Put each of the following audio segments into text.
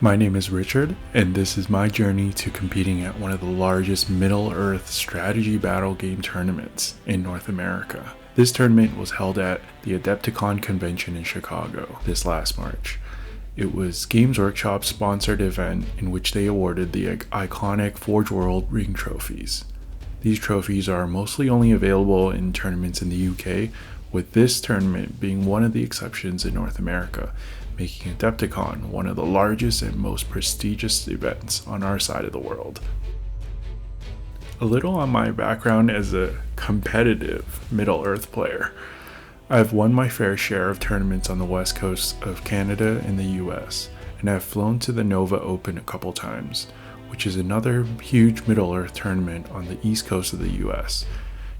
My name is Richard, and this is my journey to competing at one of the largest Middle-earth strategy battle game tournaments in North America. This tournament was held at the Adepticon convention in Chicago this last March. It was Games Workshop's sponsored event in which they awarded the iconic Forge World Ring trophies. These trophies are mostly only available in tournaments in the UK, with this tournament being one of the exceptions in North America, making Adepticon one of the largest and most prestigious events on our side of the world. A little on my background as a competitive Middle-earth player. I've won my fair share of tournaments on the west coast of Canada and the US, and I've flown to the Nova Open a couple times, which is another huge Middle-earth tournament on the east coast of the US,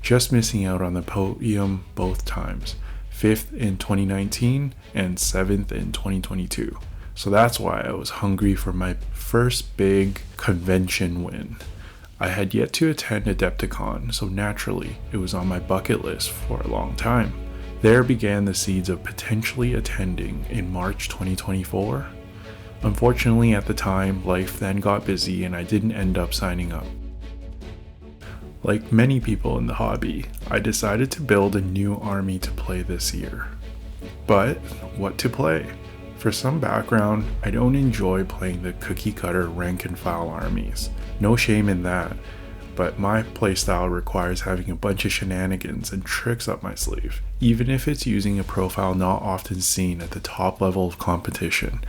just missing out on the podium both times. 5th in 2019 and 7th in 2022. So that's why I was hungry for my first big convention win. I had yet to attend Adepticon, so naturally it was on my bucket list for a long time. There began the seeds of potentially attending in March 2024. Unfortunately at the time, life then got busy and I didn't end up signing up. Like many people in the hobby, I decided to build a new army to play this year. But what to play? For some background, I don't enjoy playing the cookie cutter rank and file armies. No shame in that, but my playstyle requires having a bunch of shenanigans and tricks up my sleeve, even if it's using a profile not often seen at the top level of competition.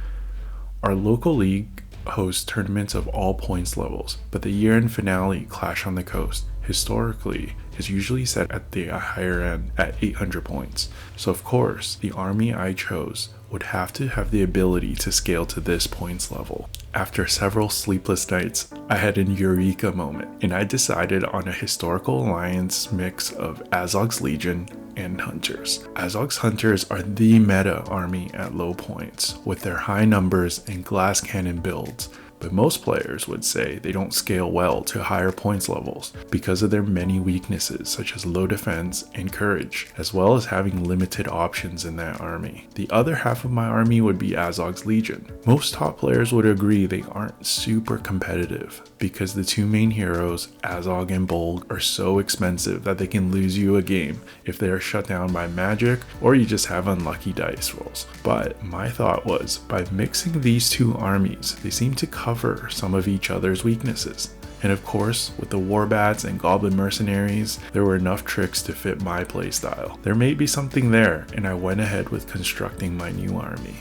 Our local league hosts tournaments of all points levels, but the year-end finale, Clash on the Coast, historically is usually set at the higher end at 800 points. So of course, the army I chose would have to have the ability to scale to this points level. After several sleepless nights, I had an eureka moment, and I decided on a historical alliance mix of Azog's Legion and Hunters. Azog's Hunters are the meta army at low points, with their high numbers and glass cannon builds, but most players would say they don't scale well to higher points levels because of their many weaknesses such as low defense and courage, as well as having limited options in that army. The other half of my army would be Azog's Legion. Most top players would agree they aren't super competitive because the two main heroes, Azog and Bolg, are so expensive that they can lose you a game if they are shut down by magic or you just have unlucky dice rolls. But my thought was, by mixing these two armies, they seem to cover some of each other's weaknesses. And of course, with the Warbats and Goblin Mercenaries, there were enough tricks to fit my playstyle. There may be something there, and I went ahead with constructing my new army.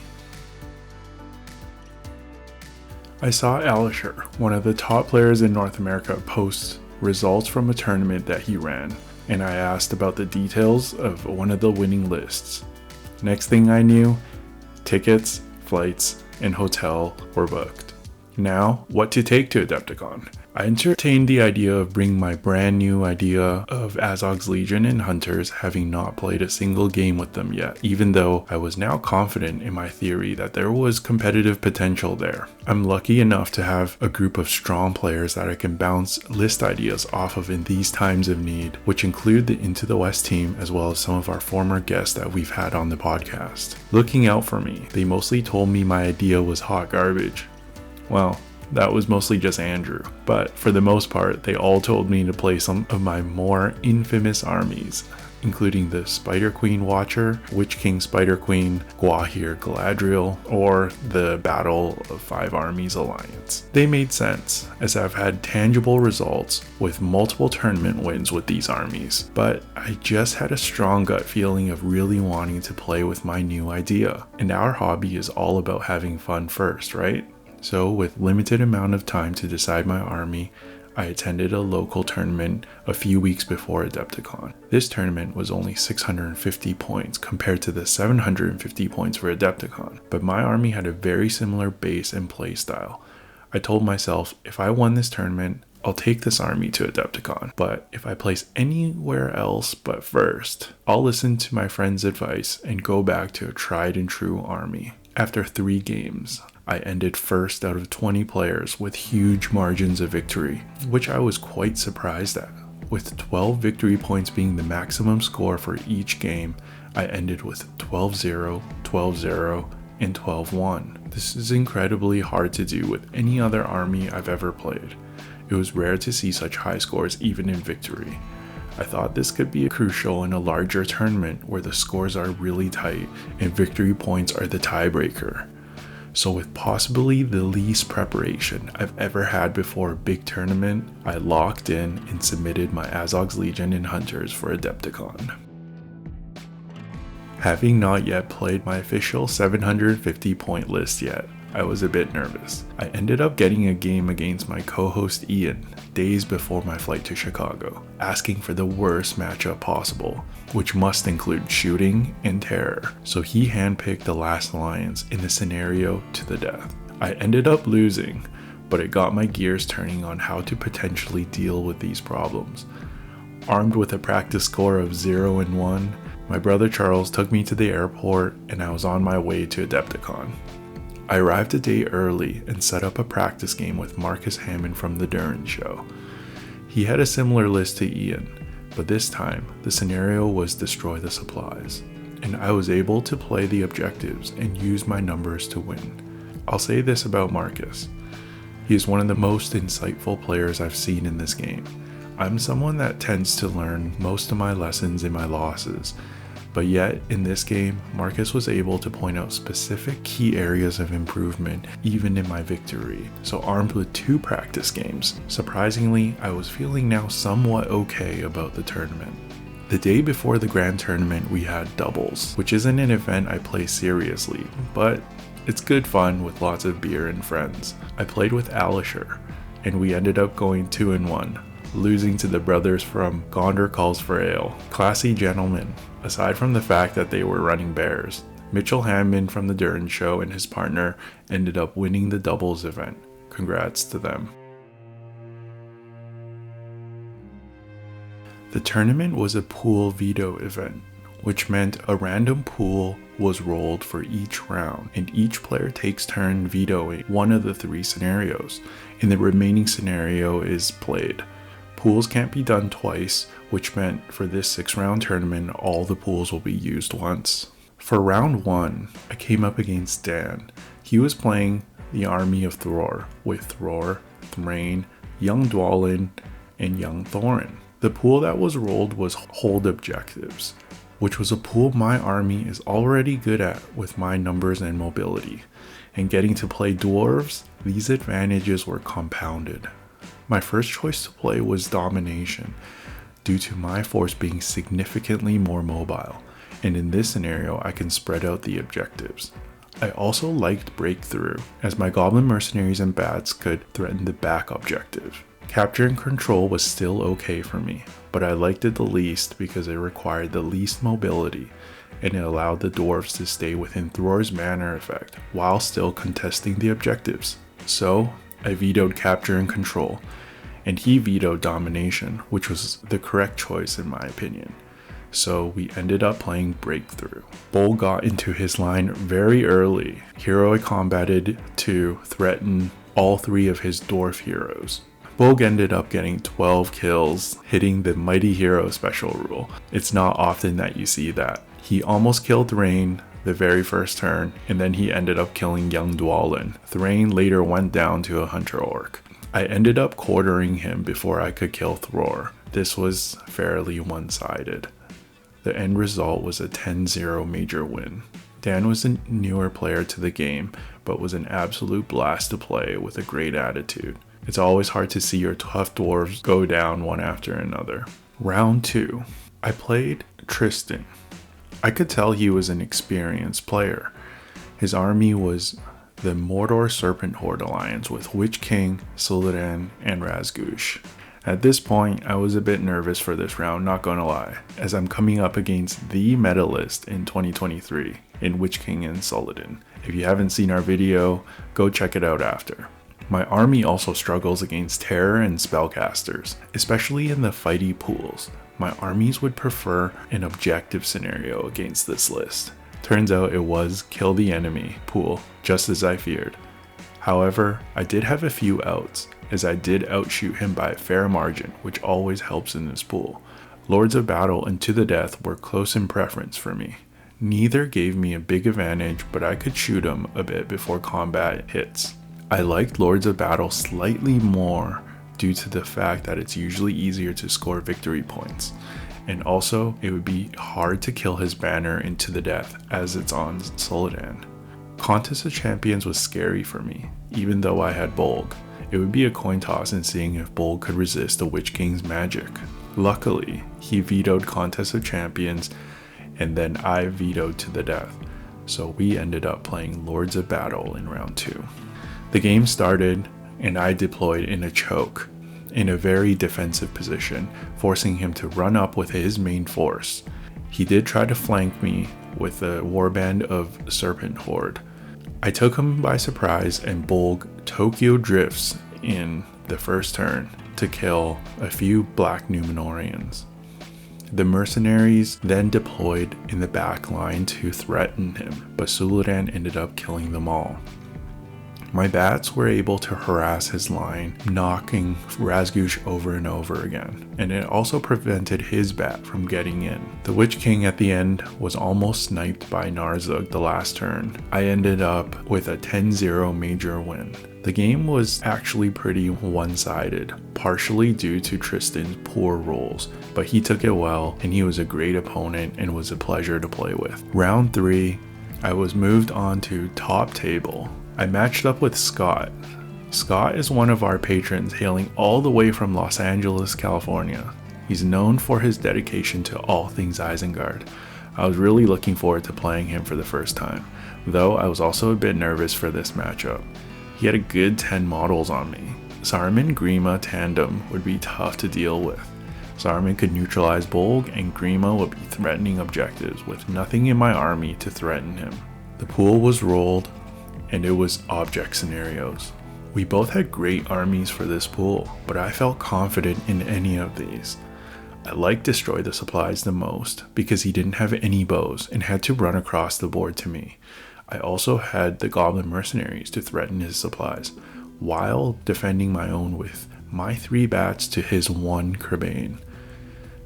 I saw Alisher, one of the top players in North America, post results from a tournament that he ran, and I asked about the details of one of the winning lists. Next thing I knew, tickets, flights, and hotel were booked. Now, what to take to Adepticon? I entertained the idea of bringing my brand new idea of Azog's Legion and Hunters, having not played a single game with them yet, even though I was now confident in my theory that there was competitive potential there. I'm lucky enough to have a group of strong players that I can bounce list ideas off of in these times of need, which include the Into the West team as well as some of our former guests that we've had on the podcast. Looking out for me, they mostly told me my idea was hot garbage. Well, that was mostly just Andrew, but for the most part, they all told me to play some of my more infamous armies, including the Spider Queen Watcher, Witch King Spider Queen, Gwahir Galadriel, or the Battle of Five Armies Alliance. They made sense, as I've had tangible results with multiple tournament wins with these armies, but I just had a strong gut feeling of really wanting to play with my new idea. And our hobby is all about having fun first, right? So with limited amount of time to decide my army, I attended a local tournament a few weeks before Adepticon. This tournament was only 650 points compared to the 750 points for Adepticon, but my army had a very similar base and play style. I told myself, if I won this tournament, I'll take this army to Adepticon, but if I place anywhere else but first, I'll listen to my friend's advice and go back to a tried and true army. After 3 games, I ended first out of 20 players with huge margins of victory, which I was quite surprised at. With 12 victory points being the maximum score for each game, I ended with 12-0, 12-0, and 12-1. This is incredibly hard to do with any other army I've ever played. It was rare to see such high scores even in victory. I thought this could be crucial in a larger tournament where the scores are really tight and victory points are the tiebreaker. So with possibly the least preparation I've ever had before a big tournament, I locked in and submitted my Azog's Legion and Hunters for Adepticon. Having not yet played my official 750 point list yet, I was a bit nervous. I ended up getting a game against my co-host Ian days before my flight to Chicago, asking for the worst matchup possible, which must include shooting and terror, so he handpicked the last Lions in the scenario to the death. I ended up losing, but it got my gears turning on how to potentially deal with these problems. Armed with a practice score of 0 and 1, my brother Charles took me to the airport and I was on my way to Adepticon. I arrived a day early and set up a practice game with Marcus Hammond from the Duran Show. He had a similar list to Ian, but this time the scenario was destroy the supplies, and I was able to play the objectives and use my numbers to win. I'll say this about Marcus. He is one of the most insightful players I've seen in this game. I'm someone that tends to learn most of my lessons in my losses, but yet in this game, Marcus was able to point out specific key areas of improvement even in my victory. So armed with 2 practice games, surprisingly, I was feeling now somewhat okay about the tournament. The day before the grand tournament, we had doubles, which isn't an event I play seriously, but it's good fun with lots of beer and friends. I played with Alisher, and we ended up going 2 and 1. Losing to the brothers from Gondor Calls for Ale. Classy gentlemen, aside from the fact that they were running bears. Mitchell Hammond from the Duran Show and his partner ended up winning the doubles event. Congrats to them. The tournament was a pool veto event, which meant a random pool was rolled for each round, and each player takes turn vetoing one of the 3 scenarios, and the remaining scenario is played. Pools can't be done twice, which meant for this 6-round tournament, all the pools will be used once. For round 1, I came up against Dan. He was playing the army of Thror, with Thror, Thrain, young Dwalin, and young Thorin. The pool that was rolled was hold objectives, which was a pool my army is already good at with my numbers and mobility. And getting to play dwarves, these advantages were compounded. My first choice to play was Domination, due to my force being significantly more mobile, and in this scenario I can spread out the objectives. I also liked Breakthrough, as my Goblin Mercenaries and Bats could threaten the back objective. Capture and Control was still okay for me, but I liked it the least because it required the least mobility, and it allowed the dwarves to stay within Thror's mana effect while still contesting the objectives. So I vetoed Capture and Control, and he vetoed Domination, which was the correct choice in my opinion. So we ended up playing Breakthrough. Bull got into his line very early. Heroic combated to threaten all 3 of his dwarf heroes. Bolg ended up getting 12 kills, hitting the Mighty Hero special rule. It's not often that you see that. He almost killed Thrain the very first turn, and then he ended up killing young Dwalin. Thrain later went down to a Hunter Orc. I ended up quartering him before I could kill Thror. This was fairly one-sided. The end result was a 10-0 major win. Dan was a newer player to the game, but was an absolute blast to play with a great attitude. It's always hard to see your tough dwarves go down one after another. Round 2. I played Tristan. I could tell he was an experienced player. His army was the Mordor Serpent Horde Alliance with Witch King, Slytherin, and Razgush. At this point, I was a bit nervous for this round, not gonna lie, as I'm coming up against the meta list in 2023 in Witch King and Slytherin. If you haven't seen our video, go check it out after. My army also struggles against terror and spellcasters, especially in the fighty pools. My armies would prefer an objective scenario against this list. Turns out it was kill the enemy pool, just as I feared. However, I did have a few outs, as I did outshoot him by a fair margin, which always helps in this pool. Lords of Battle and To the Death were close in preference for me. Neither gave me a big advantage, but I could shoot him a bit before combat hits. I liked Lords of Battle slightly more due to the fact that it's usually easier to score victory points, and also it would be hard to kill his banner into the death as it's on Solodan. Contest of Champions was scary for me, even though I had Bolg. It would be a coin toss in seeing if Bolg could resist the Witch King's magic. Luckily, he vetoed Contest of Champions, and then I vetoed to the death, so we ended up playing Lords of Battle in round 2. The game started, and I deployed in a choke, in a very defensive position, forcing him to run up with his main force. He did try to flank me with a warband of Serpent Horde. I took him by surprise and Bolg Tokyo drifts in the first turn to kill a few black Numenorians. The mercenaries then deployed in the back line to threaten him, but Suludan ended up killing them all. My bats were able to harass his line, knocking Razgush over and over again, and it also prevented his bat from getting in. The Witch King at the end was almost sniped by Narzug the last turn. I ended up with a 10-0 major win. The game was actually pretty one-sided, partially due to Tristan's poor rolls, but he took it well and he was a great opponent and was a pleasure to play with. Round 3, I was moved on to top table. I matched up with Scott. Scott is one of our patrons hailing all the way from Los Angeles, California. He's known for his dedication to all things Isengard. I was really looking forward to playing him for the first time, though I was also a bit nervous for this matchup. He had a good 10 models on me. Saruman Grima tandem would be tough to deal with. Saruman could neutralize Bolg and Grima would be threatening objectives with nothing in my army to threaten him. The pool was rolled, and it was object scenarios. We both had great armies for this pool, but I felt confident in any of these. I liked Destroy the Supplies the most because he didn't have any bows and had to run across the board to me. I also had the Goblin Mercenaries to threaten his supplies, while defending my own with my 3 bats to his 1 Kerbane.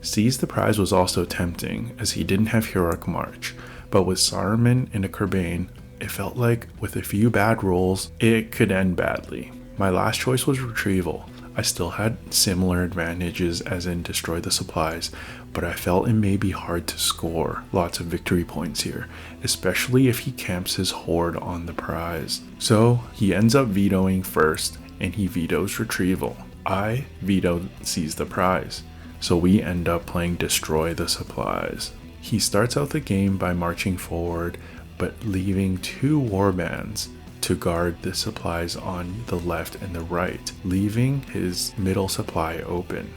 Seize the Prize was also tempting as he didn't have Heroic March, but with Saruman and a Kerbane, it felt like with a few bad rolls, it could end badly. My last choice was Retrieval. I still had similar advantages as in Destroy the Supplies, but I felt it may be hard to score lots of victory points here, especially if he camps his horde on the prize. So he ends up vetoing first, and he vetoes Retrieval. I vetoed Seize the Prize, so we end up playing Destroy the Supplies. He starts out the game by marching forward, but leaving 2 warbands to guard the supplies on the left and the right, leaving his middle supply open.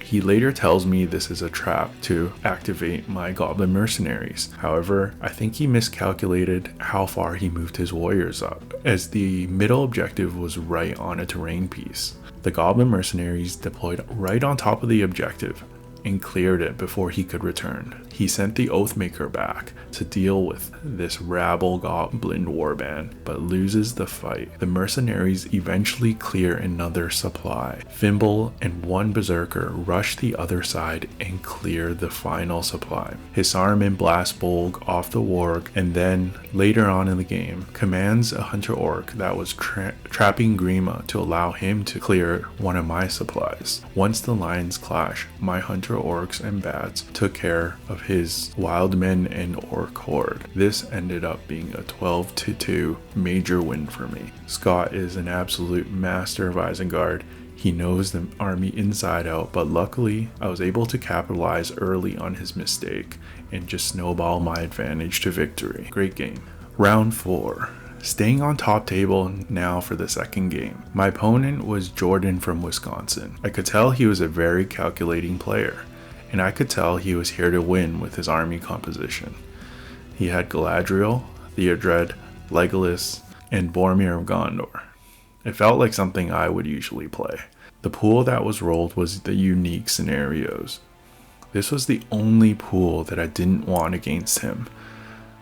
He later tells me this is a trap to activate my Goblin Mercenaries. However, I think he miscalculated how far he moved his warriors up, as the middle objective was right on a terrain piece. The Goblin Mercenaries deployed right on top of the objective and cleared it before he could return. He sent the Oathmaker back to deal with this rabble goblin warband, but loses the fight. The mercenaries eventually clear another supply. Fimble and 1 Berserker rush the other side and clear the final supply. His Saruman blasts Bolg off the warg, and then later on in the game commands a Hunter Orc that was trapping Grima to allow him to clear one of my supplies. Once the lines clash, my Hunter Orcs and Bats took care of his Wildmen and Orc horde. This ended up being a 12-2 major win for me. Scott is an absolute master of Isengard. He knows the army inside out, but luckily I was able to capitalize early on his mistake and just snowball my advantage to victory. Great game. Round 4. Staying on top table now for the second game. My opponent was Jordan from Wisconsin. I could tell he was a very calculating player, and I could tell he was here to win with his army composition. He had Galadriel, Theodred, Legolas, and Boromir of Gondor. It felt like something I would usually play. The pool that was rolled was the unique scenarios. This was the only pool that I didn't want against him.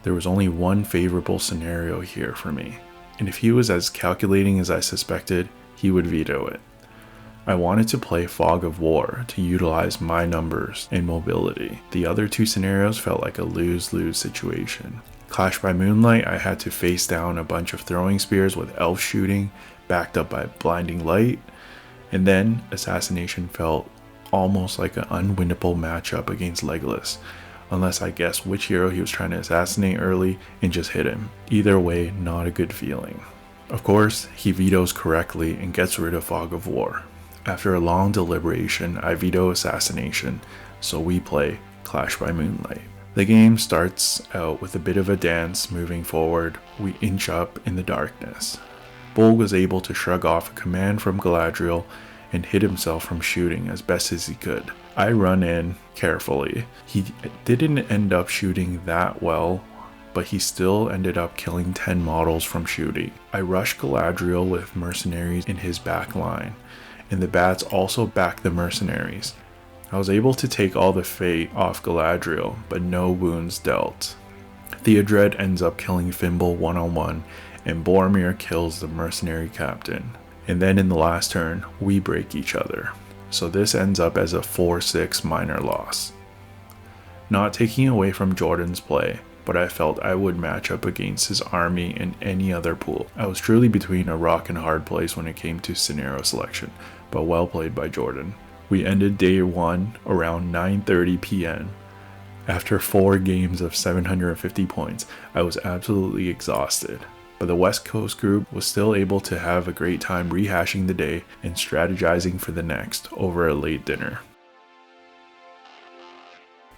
There was only one favorable scenario here for me, and if he was as calculating as I suspected, he would veto it. I wanted to play Fog of War to utilize my numbers and mobility. The other two scenarios felt like a lose-lose situation. Clash by Moonlight, I had to face down a bunch of throwing spears with elf shooting, backed up by blinding light, and then Assassination felt almost like an unwinnable matchup against Legolas, unless I guessed which hero he was trying to assassinate early and just hit him. Either way, not a good feeling. Of course, he vetoes correctly and gets rid of Fog of War. After a long deliberation, I veto Assassination, so we play Clash by Moonlight. The game starts out with a bit of a dance. Moving forward, we inch up in the darkness. Bolg was able to shrug off a command from Galadriel and hid himself from shooting as best as he could. I run in carefully. He didn't end up shooting that well, but he still ended up killing 10 models from shooting. I rush Galadriel with mercenaries in his back line, and the bats also back the mercenaries. I was able to take all the fate off Galadriel, but no wounds dealt. Theodred ends up killing Fimble one-on-one, and Boromir kills the mercenary captain. And then in the last turn, we break each other. So this ends up as a 4-6 minor loss. Not taking away from Jordan's play, but I felt I would match up against his army in any other pool. I was truly between a rock and hard place when it came to scenario selection, but well played by Jordan. We ended day 1 around 9:30 p.m. After 4 games of 750 points, I was absolutely exhausted, but the West Coast group was still able to have a great time rehashing the day and strategizing for the next over a late dinner.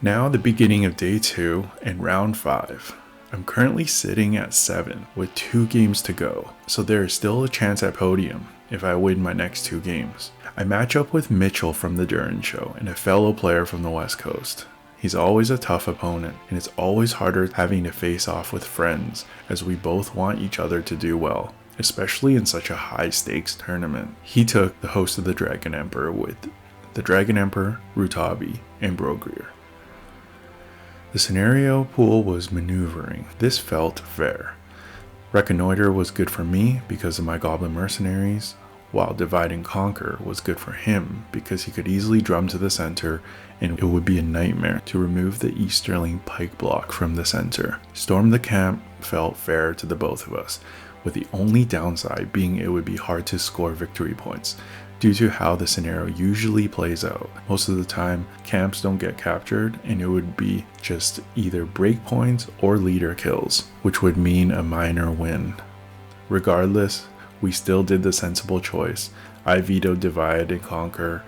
Now the beginning of day 2 and round 5. I'm currently sitting at 7 with 2 games to go, so there is still a chance at podium if I win my next 2 games. I match up with Mitchell from the Durin Show and a fellow player from the West Coast. He's always a tough opponent, and it's always harder having to face off with friends as we both want each other to do well, especially in such a high stakes tournament. He took the host of the Dragon Emperor with the Dragon Emperor, Rutabi, and Brogrir. The scenario pool was maneuvering. This felt fair. Reconnoiter was good for me because of my Goblin mercenaries, while Divide and Conquer was good for him because he could easily drum to the center and it would be a nightmare to remove the Easterling pike block from the center. Storm the Camp felt fair to the both of us, with the only downside being it would be hard to score victory points due to how the scenario usually plays out. Most of the time, camps don't get captured and it would be just either breakpoints or leader kills, which would mean a minor win. Regardless, we still did the sensible choice. I vetoed Divide and Conquer,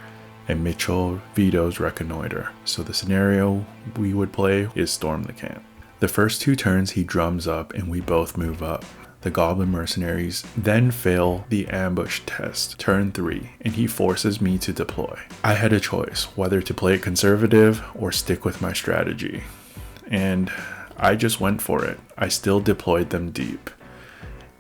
and Mitchell vetoes Reconnoiter. So the scenario we would play is Storm the Camp. The first 2 turns he drums up and we both move up. The Goblin mercenaries then fail the ambush test, turn 3, and he forces me to deploy. I had a choice whether to play it conservative or stick with my strategy, and I just went for it. I still deployed them deep.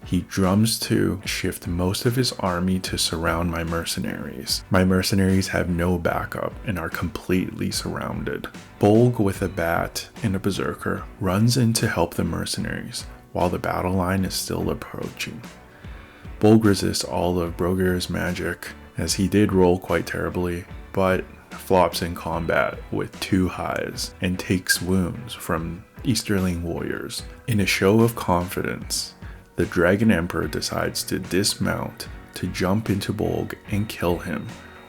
He drums to shift most of his army to surround my mercenaries. My mercenaries have no backup and are completely surrounded. Bolg with a bat and a berserker runs in to help the mercenaries while the battle line is still approaching. Bolg resists all of Brogir's magic as he did roll quite terribly, but flops in combat with 2 highs and takes wounds from Easterling warriors. In a show of confidence, the Dragon Emperor decides to dismount to jump into Bolg and kill him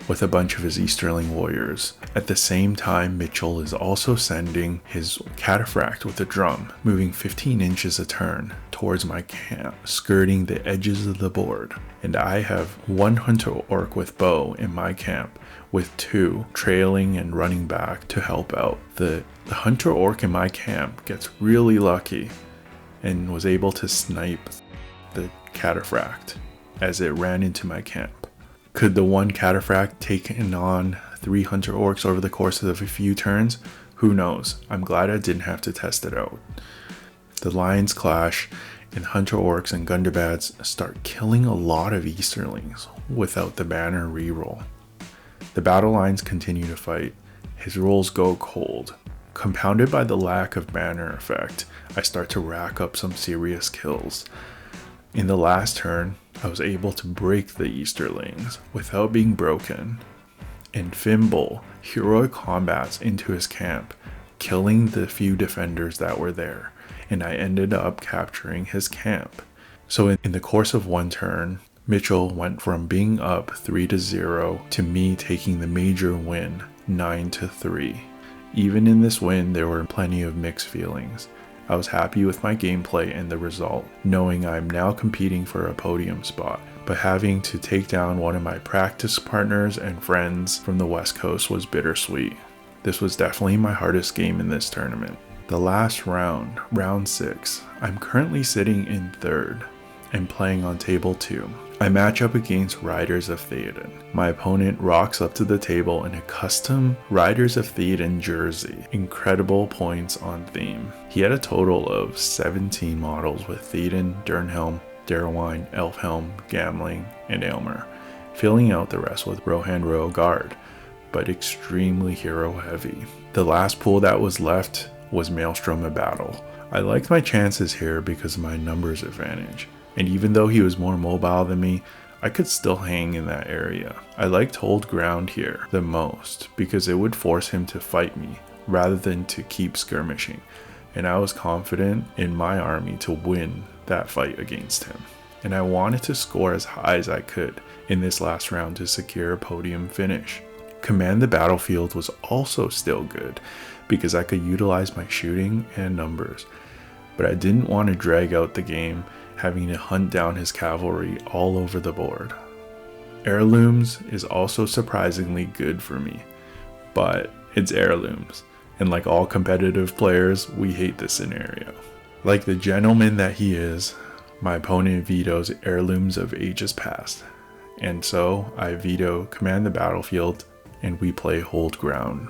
with a bunch of his Easterling warriors. At the same time, Mitchell is also sending his cataphract with a drum, moving 15 inches a turn towards my camp, skirting the edges of the board. And I have 1 hunter orc with bow in my camp, with 2 trailing and running back to help out. The hunter orc in my camp gets really lucky and was able to snipe the cataphract as it ran into my camp. Could the one cataphract taken on 3 hunter orcs over the course of a few turns? Who knows? I'm glad I didn't have to test it out. The lines clash and hunter orcs and Gundabats start killing a lot of Easterlings without the banner reroll. The battle lines continue to fight. His rolls go cold. Compounded by the lack of banner effect, I start to rack up some serious kills. In the last turn, I was able to break the Easterlings without being broken, and Fimble heroic combats into his camp, killing the few defenders that were there, and I ended up capturing his camp. So in the course of one turn, Mitchell went from being up 3-0 to me taking the major win 9-3. Even in this win, there were plenty of mixed feelings. I was happy with my gameplay and the result, knowing I'm now competing for a podium spot, but having to take down one of my practice partners and friends from the West Coast was bittersweet. This was definitely my hardest game in this tournament. The last round, round 6, I'm currently sitting in 3rd and playing on table 2. I match up against Riders of Theoden. My opponent rocks up to the table in a custom Riders of Theoden jersey. Incredible points on theme. He had a total of 17 models with Theoden, Dernhelm, Darrowine, Elfhelm, Gamling, and Aylmer, filling out the rest with Rohan Royal Guard, but extremely hero heavy. The last pool that was left was Maelstrom of Battle. I liked my chances here because of my numbers advantage, and even though he was more mobile than me, I could still hang in that area. I liked hold ground here the most because it would force him to fight me rather than to keep skirmishing, and I was confident in my army to win that fight against him. And I wanted to score as high as I could in this last round to secure a podium finish. Command the Battlefield was also still good because I could utilize my shooting and numbers, but I didn't want to drag out the game having to hunt down his cavalry all over the board. Heirlooms is also surprisingly good for me, but it's heirlooms, and like all competitive players, we hate this scenario. Like the gentleman that he is, my opponent vetoes heirlooms of ages past, and so I veto Command the Battlefield and we play hold ground.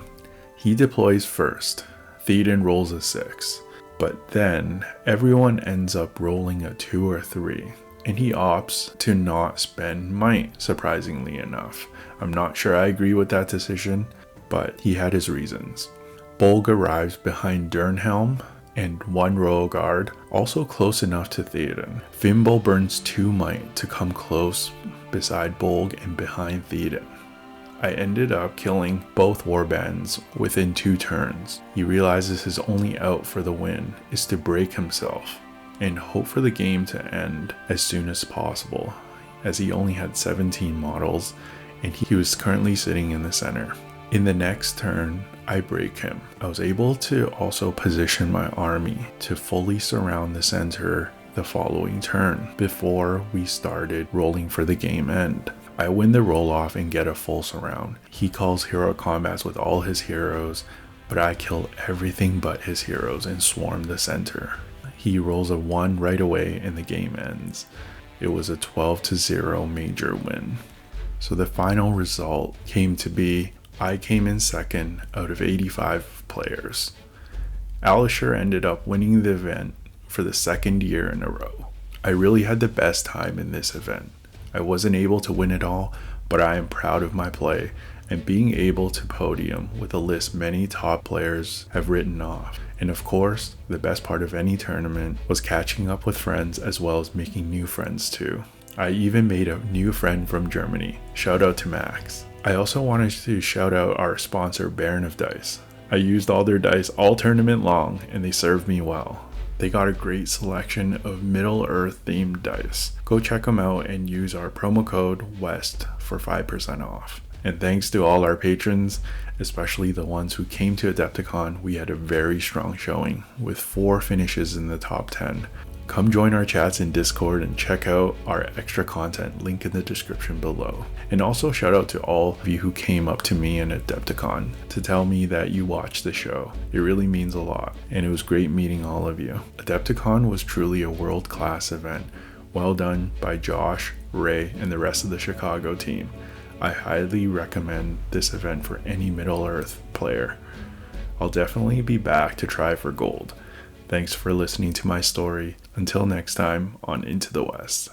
He deploys first. Theoden rolls a 6, but then everyone ends up rolling a 2 or 3, and he opts to not spend might, surprisingly enough. I'm not sure I agree with that decision, but he had his reasons. Bolg arrives behind Dernhelm and 1 Royal Guard, also close enough to Theoden. Fimble burns 2 might to come close beside Bolg and behind Theoden. I ended up killing both warbands within 2 turns. He realizes his only out for the win is to break himself and hope for the game to end as soon as possible, as he only had 17 models and he was currently sitting in the center. In the next turn, I break him. I was able to also position my army to fully surround the center the following turn before we started rolling for the game end. I win the roll off and get a full surround. He calls hero combats with all his heroes, but I kill everything but his heroes and swarm the center. He rolls a 1 right away and the game ends. It was a 12-0 major win. So the final result came to be I came in second out of 85 players. Alisher ended up winning the event for the 2nd year in a row. I really had the best time in this event. I wasn't able to win it all, but I am proud of my play and being able to podium with a list many top players have written off. And of course, the best part of any tournament was catching up with friends as well as making new friends too. I even made a new friend from Germany. Shout out to Max. I also wanted to shout out our sponsor Baron of Dice. I used all their dice all tournament long and they served me well. They got a great selection of Middle-earth themed dice. Go check them out and use our promo code WEST for 5% off. And thanks to all our patrons, especially the ones who came to Adepticon, we had a very strong showing with 4 finishes in the top 10. Come join our chats in Discord and check out our extra content, link in the description below. And also shout out to all of you who came up to me in Adepticon to tell me that you watched the show. It really means a lot, and it was great meeting all of you. Adepticon was truly a world-class event. Well done by Josh, Ray, and the rest of the Chicago team. I highly recommend this event for any Middle-earth player. I'll definitely be back to try for gold. Thanks for listening to my story. Until next time on Into the West.